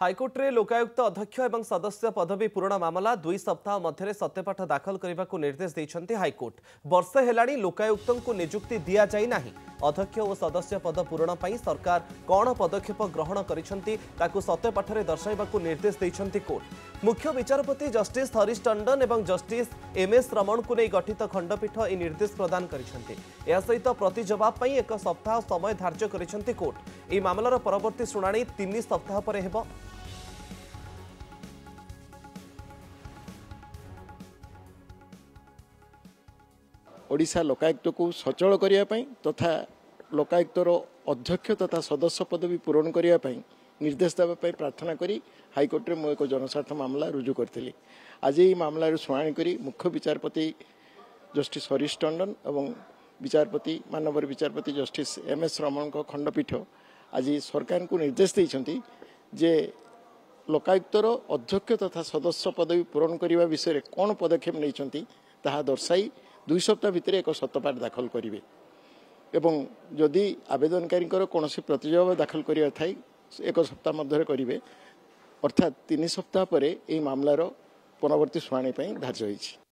हाइकोर्टे लोकायुक्त अध्यक्ष और सदस्य पदवी पूरण मामला 2 सप्ताह मध्य सत्यपाठ दाखल करने को निर्देश देते हाइकोर्ट। वर्षे हेलाणी लोकायुक्त को नियुक्ति दि जाई नाही। अध्यक्ष और सदस्य पद पूरण पर सरकार कौन पदक्षेप ग्रहण कर सत्यपाठ दर्शाइवा निर्देश देते कोर्ट। मुख्य विचारपति जस्टिस हरीश टंडन और जस्टिस एमएस रमण को नहीं गठित खंडपीठ यह निर्देश प्रदान सहित प्रति जवाब पर 1 सप्ताह समय धार्य कर कोर्ट। यह मामलार परवर्ती शुणाणी 3 सप्ताह पर हेब। ओडिशा लोकायुक्त को सचल करने तथा लोकायुक्तर अध्यक्ष तथा सदस्य पदवी पूरण करने निर्देश देवाई प्रार्थना करी हाइकोर्ट में एक जनस्वार्थ मामला रुजु करी। आज ये मामलार शुणाणी करी मुख्य विचारपति जस्टिस हरीश टंडन और विचारपति मानवर विचारपति जस्टिस एमएस रमण खंडपीठ आज सरकार को निर्देश देते जे लोकायुक्तर अध्यक्ष तथा सदस्य पदवी पूरण करने विषय कौन पदक्षेप नहीं दर्शाई 2 सप्ताह भितर एक सत्यपाठ दाखल करेंगे एवं जदि आवेदनकारी कौन प्रतिजवाब दाखल करिया थाई 1 सप्ताह मध्य करेंगे अर्थात 3 सप्ताह पर यह मामलार परवर्ती शुणाणी धार्य होइछि।